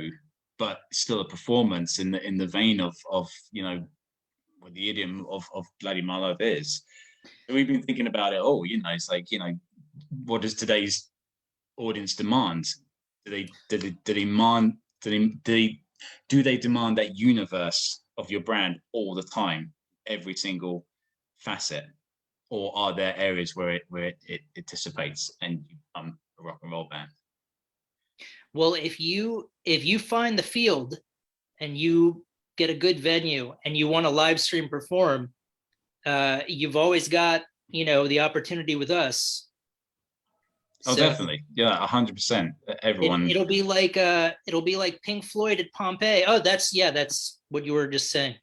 but still a performance in the vein of what the idiom of Bloody Mallard is. So we've been thinking about it all. It's like, what does today's audience demand? Do they demand that universe of your brand all the time, every single facet, or are there areas where it dissipates and you become a rock and roll band? Well, if you find the field and you get a good venue and you want to live stream perform, you've always got the opportunity with us. Oh, so, definitely, yeah, 100%. Everyone. It'll be like Pink Floyd at Pompeii. Oh, that's what you were just saying.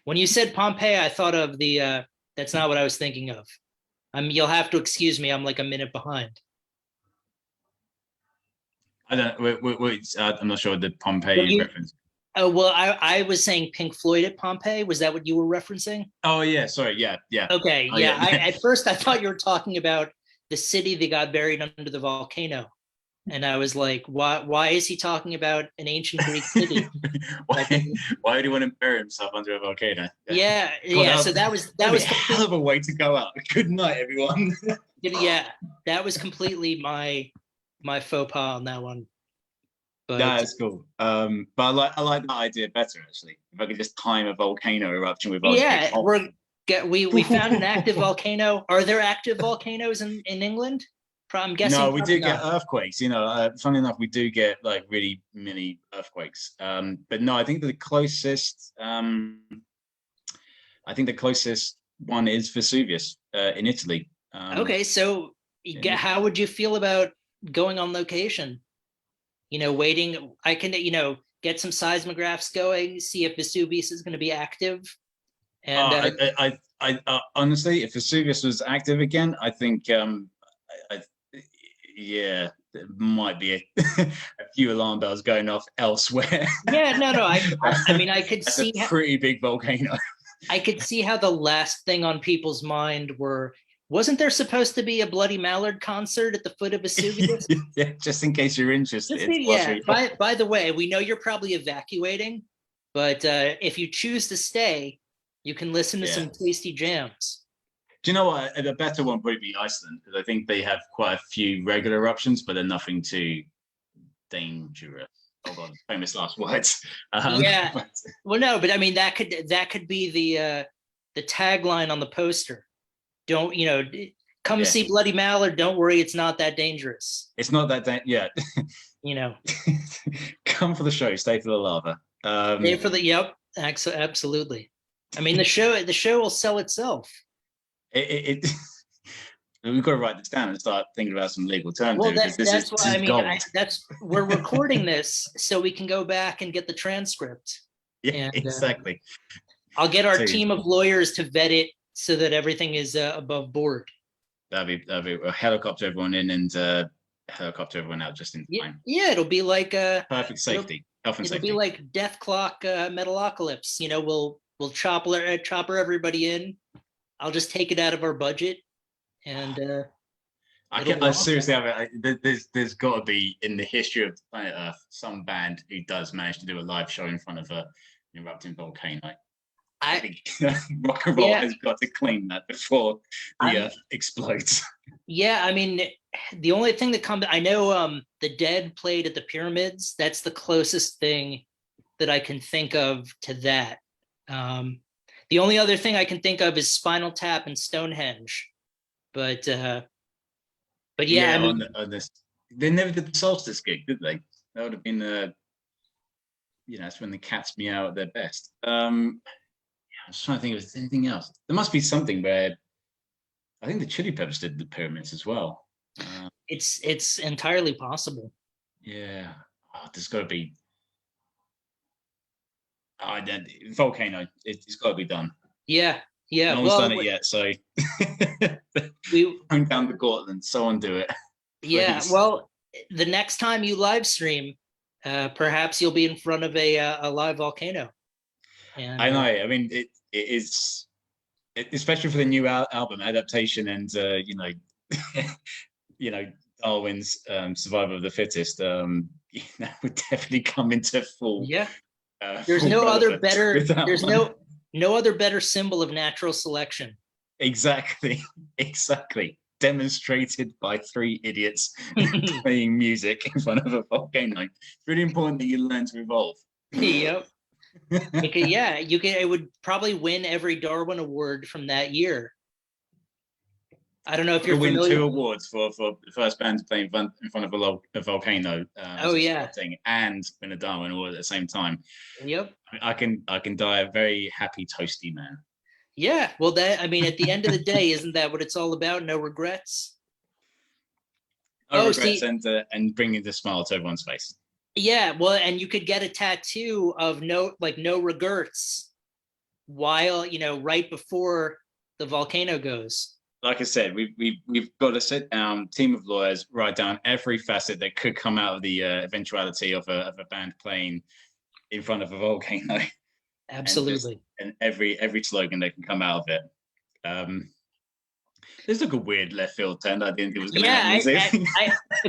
When you said Pompeii, I thought of the. That's not what I was thinking of. You'll have to excuse me. I'm like a minute behind. I don't. I'm not sure the Pompeii reference. Oh well, I was saying Pink Floyd at Pompeii. Was that what you were referencing? Oh yeah, sorry, yeah. Okay, yeah. At first, I thought you were talking about the city that got buried under the volcano, and I was like, why is he talking about an ancient Greek city? Why do you want to bury himself under a volcano? Yeah. So that was a hell of a way to go out. Good night, everyone. Yeah, that was completely my faux pas on that one. But that's cool. But I like that idea better, actually. If I could just time a volcano eruption with we found an active volcano. Are there active volcanoes in England? I'm guessing. No, we do get earthquakes. Funny enough, we do get like really mini earthquakes. But no, I think the closest. I think the closest one is Vesuvius in Italy. Okay, so how would you feel about going on location? Waiting. I can get some seismographs going, see if Vesuvius is going to be active. And I honestly, if Vesuvius was active again, I think there might be a few alarm bells going off elsewhere. Yeah, no. I mean, I could see a pretty big volcano. I could see how the last thing on people's mind wasn't there supposed to be a Bloody Mallard concert at the foot of Vesuvius? Yeah, just in case you're interested. By the way, we know you're probably evacuating, but if you choose to stay, you can listen to some tasty jams. Do you know what? A better one would probably be Iceland, because I think they have quite a few regular eruptions, but they're nothing too dangerous. Oh God, famous last words. Well, no, but I mean that could be the tagline on the poster. Don't come see Bloody Mallard? Don't worry, it's not that dangerous. It's not that come for the show, stay for the lava. Pay for the yep, absolutely. I mean, the show will sell itself. It we've got to write this down and start thinking about some legal terms Well, here, because this that's is why I mean, gold. we're recording this so we can go back and get the transcript. Yeah, And exactly. I'll get our So, team of lawyers to vet it so that everything is above board. that'd be a helicopter everyone in and helicopter everyone out just in time. Yeah, it'll be like Perfect safety, health and it'll safety. be like Death Clock, Metalocalypse. You know, we'll chopper everybody in. I'll just take it out of our budget, and I seriously have it. There's got to be in the history of planet Earth some band who does manage to do a live show in front of an erupting volcano. I think rock and roll has got to claim that before the Earth explodes. Yeah, I mean, the only thing that comes, I know the Dead played at the Pyramids. That's the closest thing that I can think of to that. The only other thing I can think of is Spinal Tap and Stonehenge, but yeah, I mean, on this, they never did the Solstice gig, did they? That would have been that's when the Cats meow at their best. I'm just trying to think if there's anything else. There must be something where I think the Chili Peppers did the Pyramids as well. It's entirely possible. Yeah, there's got to be. Volcano. It's got to be done. Yeah. No one's done it yet, so we bring down the gauntlet. Someone do it. Yeah. Please. Well, the next time you live stream, perhaps you'll be in front of a live volcano. And, I know. I mean, it is, especially for the new album adaptation, and Darwin's Survival of the Fittest. That would definitely come into full. Yeah. There's no other better. There's one. no other better symbol of natural selection. Exactly. Demonstrated by three idiots playing music in front of a volcano. It's really important that you learn to evolve. Yep. It would probably win every Darwin Award from that year. I don't know if you're familiar. Win 2 awards for the first band to play in front of a volcano. And win a Darwin Award at the same time. Yep. I can die a very happy, toasty man. Yeah. Well, at the end of the day, isn't that what it's all about? No regrets. No regrets, and bringing the smile to everyone's face. Yeah. Well, and you could get a tattoo of no regrets while, right before the volcano goes. Like I said, we've got to sit down, team of lawyers, write down every facet that could come out of the eventuality of a band playing in front of a volcano. Absolutely. And every slogan that can come out of it. There's like a weird left field turn. I didn't think it was going to happen.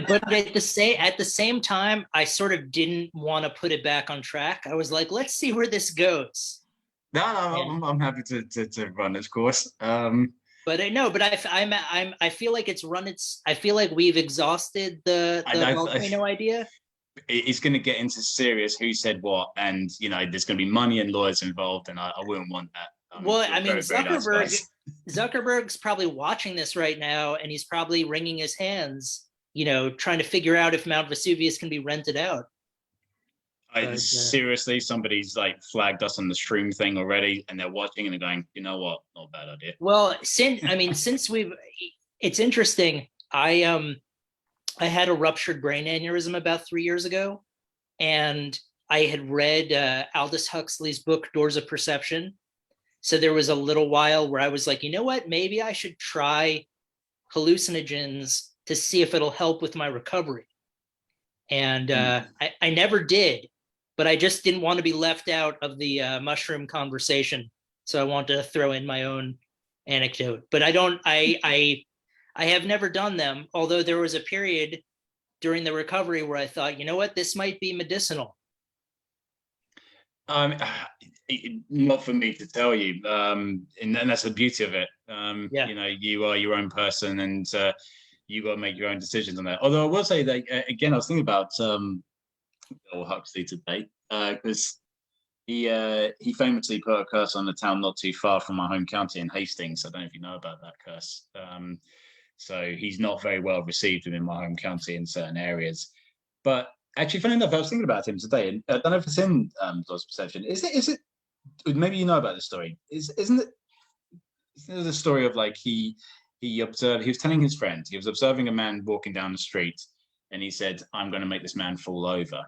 But at the same time, I sort of didn't want to put it back on track. I was like, let's see where this goes. No, I'm happy to run its course. But I feel like it's run its. I feel like we've exhausted the volcano idea. It's going to get into serious who said what, and there's going to be money and lawyers involved, and I wouldn't want that. Well, I mean, Zuckerberg's probably watching this right now, and he's probably wringing his hands, trying to figure out if Mount Vesuvius can be rented out. Seriously, somebody's flagged us on the stream thing already, and they're watching and they're going, you know what, not a bad idea. Well, since it's interesting. I had a ruptured brain aneurysm about 3 years ago, and I had read Aldous Huxley's book Doors of Perception. So there was a little while where I was like, you know what, maybe I should try hallucinogens to see if it'll help with my recovery. And I never did, but I just didn't want to be left out of the mushroom conversation. So I wanted to throw in my own anecdote, but I have never done them, although there was a period during the recovery where I thought, you know what, this might be medicinal. Not for me to tell you, and that's the beauty of it. You are your own person, and you got to make your own decisions on that. Although I will say that again, I was thinking about Bill Huxley today, because he famously put a curse on a town not too far from my home county in Hastings. I don't know if you know about that curse. So he's not very well received within my home county in certain areas. But Actually, funny enough, I was thinking about him today, and I don't know if it's in Lost Perception. Is it? Maybe you know about the story. Isn't it? Isn't it the story of like he observed? He was telling his friend he was observing a man walking down the street, and he said, "I'm going to make this man fall over."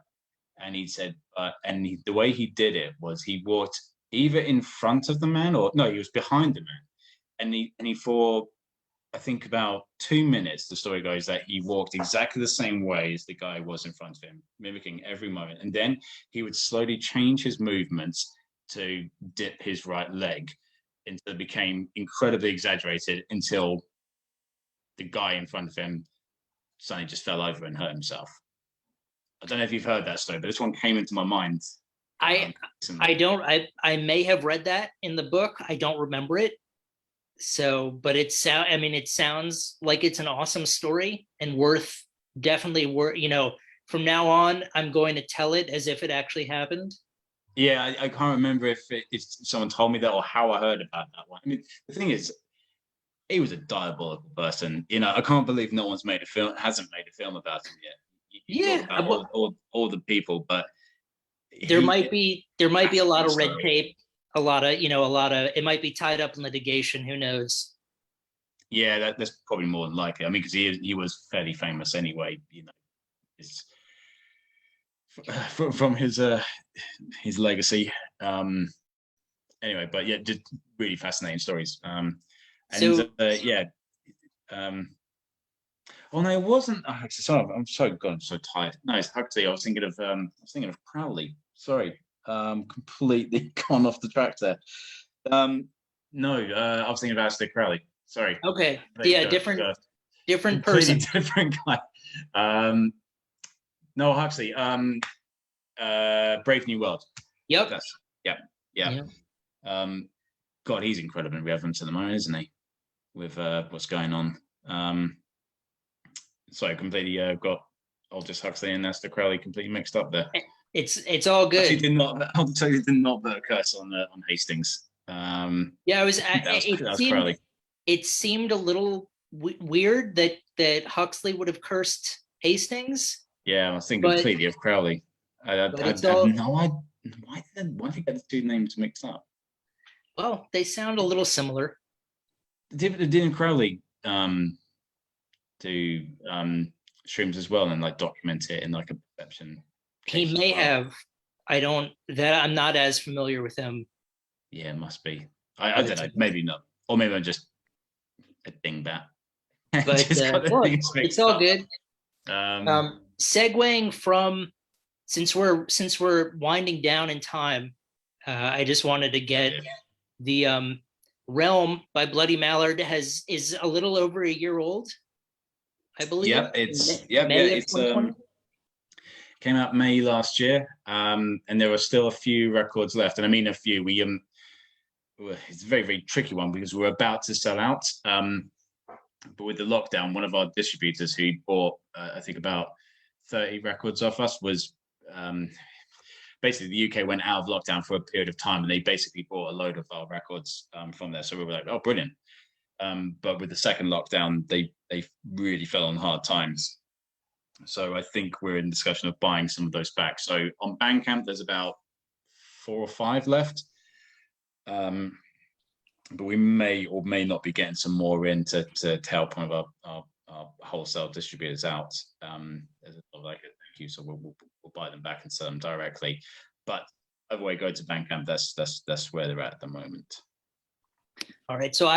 And he said, the way he did it was he walked either in front of the man or no, he was behind the man, and he for I think about 2 minutes, the story goes that he walked exactly the same way as the guy was in front of him, mimicking every moment. And then he would slowly change his movements to dip his right leg until it became incredibly exaggerated until the guy in front of him suddenly just fell over and hurt himself. I don't know if you've heard that story, but this one came into my mind. I don't. I may have read that in the book. I don't remember it. So, but it sounds like it's an awesome story and definitely worth. From now on, I'm going to tell it as if it actually happened. Yeah, I can't remember if someone told me that or how I heard about that one. I mean, the thing is, he was a diabolical person. I can't believe no one's hasn't made a film about him yet. Yeah, about all the people, but there might be a lot of red tape, a lot of it might be tied up in litigation. Who knows? Yeah, that's probably more than likely. I mean, because he was fairly famous anyway. From his legacy. Anyway, but yeah, just really fascinating stories. Oh no, it wasn't. Sorry, I'm so tired. No, it's Huxley. I was thinking of Crowley. Sorry, completely gone off the track there. No, I was thinking of Alistair Crowley. Sorry. Okay. Yeah, different person. Different guy. No, Huxley. Brave New World. Yep. Yeah. God, he's incredibly relevant at the moment, isn't he? With what's going on. Sorry, completely got Aldous Huxley and Alistair Crowley completely mixed up there. It's all good. Actually, did not put a curse on Hastings. Yeah, that was Crowley. It seemed a little weird that Huxley would have cursed Hastings. Yeah, I was thinking completely of Crowley. I have no idea why did they get the two names mixed up. Well, they sound a little similar. Didn't Crowley do streams as well and like document it in like a perception? He may have. I'm not as familiar with him. Yeah, it must be. I don't know. Maybe not, or maybe I'm just a dingbat. But it's all good. Segueing from since we're winding down in time, I just wanted to get the Realm by Bloody Mallard is a little over a year old, I believe. Yep, it's came out May last year, and there are still a few records left, and I mean a few. It's a very, very tricky one because we're about to sell out. But with the lockdown, one of our distributors who bought, I think, about 30 records off us was basically the UK went out of lockdown for a period of time, and they basically bought a load of our records from there. So we were like, oh, brilliant. But with the second lockdown, they really fell on hard times. So I think we're in discussion of buying some of those back. So on Bandcamp, there's about 4 or 5 left. But we may or may not be getting some more in to help one of our wholesale distributors out. As like a thank you, so we'll buy them back and sell them directly. But either way, go to Bandcamp. That's where they're at the moment. All right, so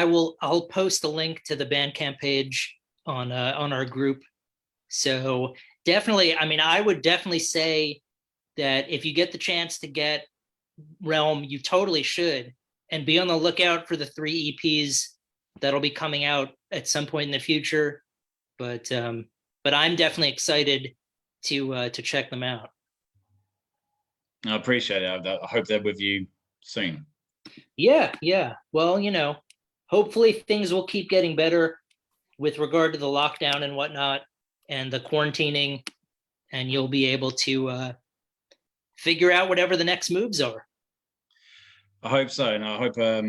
I'll post a link to the Bandcamp page on our group. So definitely, I mean, I would definitely say that if you get the chance to get Realm, you totally should. And be on the lookout for the 3 EPs that'll be coming out at some point in the future. But I'm definitely excited to check them out. I appreciate it. I hope they're with you soon. Yeah. Well, hopefully things will keep getting better with regard to the lockdown and whatnot and the quarantining, and you'll be able to figure out whatever the next moves are. I hope so, and I hope I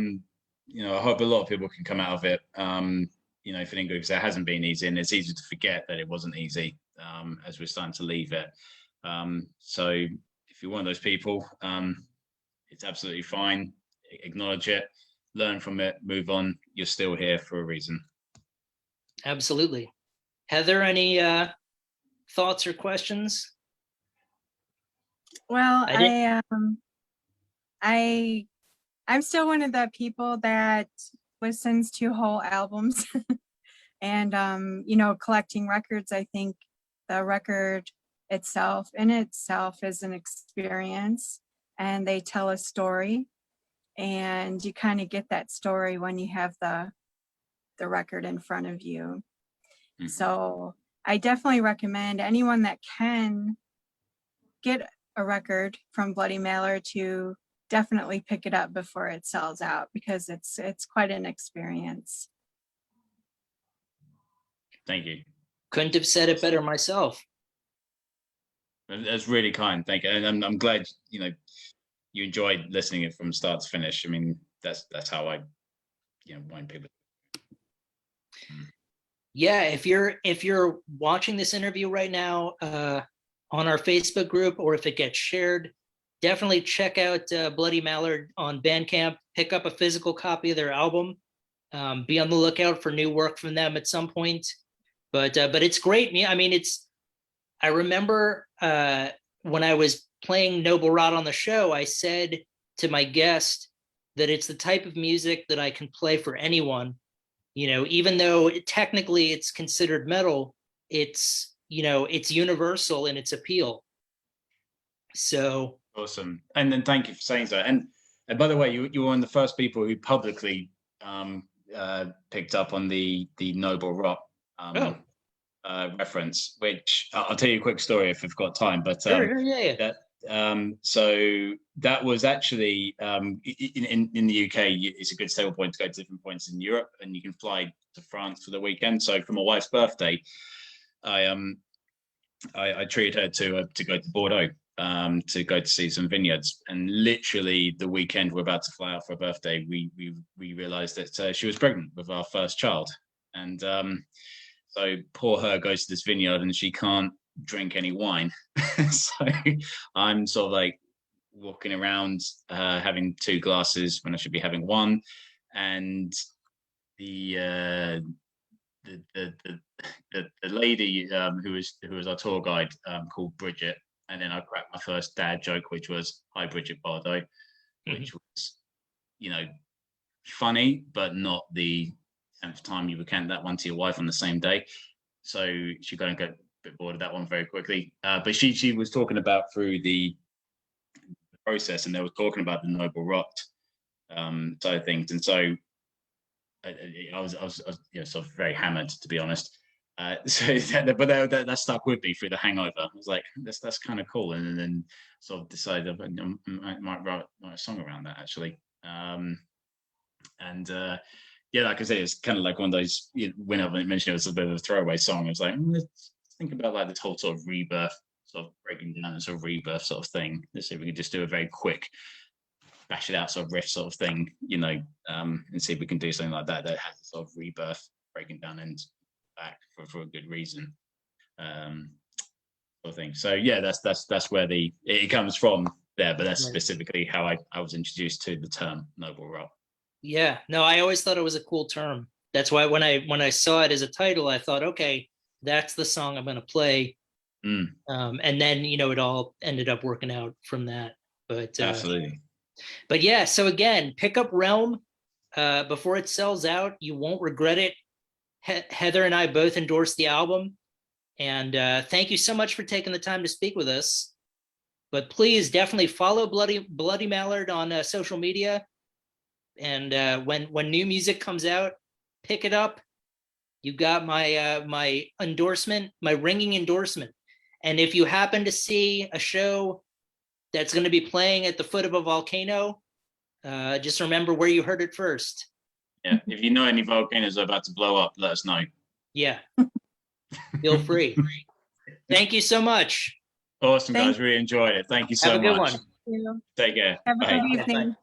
hope a lot of people can come out of it, feeling good, because it hasn't been easy, and it's easy to forget that it wasn't easy as we're starting to leave it. So if you're one of those people, it's absolutely fine. Acknowledge it, learn from it, move on. You're still here for a reason. Absolutely. Heather, any thoughts or questions? Well, I'm still one of the people that listens to whole albums. And you know, collecting records, I think the record itself is an experience, and they tell a story, and you kind of get that story when you have the record in front of you. Mm-hmm. So I definitely recommend anyone that can get a record from Bloody Mallard to definitely pick it up before it sells out, because it's quite an experience. Thank you. Couldn't have said it better myself. That's really kind. Thank you. And I'm glad, you know, you enjoyed listening it from start to finish. I mean, that's how I, you know, want people. Yeah, if you're watching this interview right now on our Facebook group, or if it gets shared, definitely check out Bloody Mallard on Bandcamp. Pick up a physical copy of their album. Be on the lookout for new work from them at some point. But it's great. I mean, I remember when I was playing Noble Rot on the show, I said to my guest that it's the type of music that I can play for anyone. You know, even though technically it's considered metal, it's, you know, it's universal in its appeal. So awesome. And then thank you for saying so. And by the way, you were one of the first people who publicly picked up on the Noble Rot reference, which I'll tell you a quick story if we've got time. But sure, yeah. So that was actually in the UK. It's a good stable point to go to different points in Europe, and you can fly to France for the weekend. So for my wife's birthday, I treated her to go to Bordeaux to go to see some vineyards. And literally the weekend we're about to fly out for her birthday, we realized that she was pregnant with our first child, and so poor her goes to this vineyard and she can't drink any wine. So I'm sort of like walking around having 2 glasses when I should be having 1, and the lady who was our tour guide called Bridget, and then I cracked my first dad joke, which was, "Hi Bridget Bardot," which was, you know, funny, but not the 10th time you recant that one to your wife on the same day. So she got a bit bored of that one very quickly. But she was talking about through the process, and they were talking about the Noble Rot side of things. And so I was you know, sort of very hammered, to be honest. But that stuck with me through the hangover. I was like, that's kind of cool. And then sort of decided I might write a song around that, actually. Yeah, like I said, it's kind of like one of those, you know, when I mentioned it was a bit of a throwaway song, I was like, let's think about like this whole sort of rebirth, sort of breaking down and sort of rebirth sort of thing. Let's see if we can just do a very quick, bash it out sort of riff sort of thing, you know, and see if we can do something like that that has a sort of rebirth, breaking down and back for a good reason, sort of thing. So yeah, that's where it comes from there, but that's specifically how I was introduced to the term Noble Rot. Yeah, no, I always thought it was a cool term. That's why when I saw it as a title, I thought, okay, that's the song I'm going to play. And then, you know, it all ended up working out from that. But absolutely. But yeah, so again, pick up Realm before it sells out. You won't regret it. Heather and I both endorsed the album, and thank you so much for taking the time to speak with us. But please definitely follow Bloody Mallard on social media. And when new music comes out, pick it up. You got my endorsement, my ringing endorsement. And if you happen to see a show that's going to be playing at the foot of a volcano, just remember where you heard it first. Yeah, if you know any volcanoes are about to blow up, let us know. Yeah, feel free. Thank you so much. Awesome, guys. Really enjoyed it. Thank you so much. Have a good one. Thank you. Take care. Have a Bye. good evening. Bye.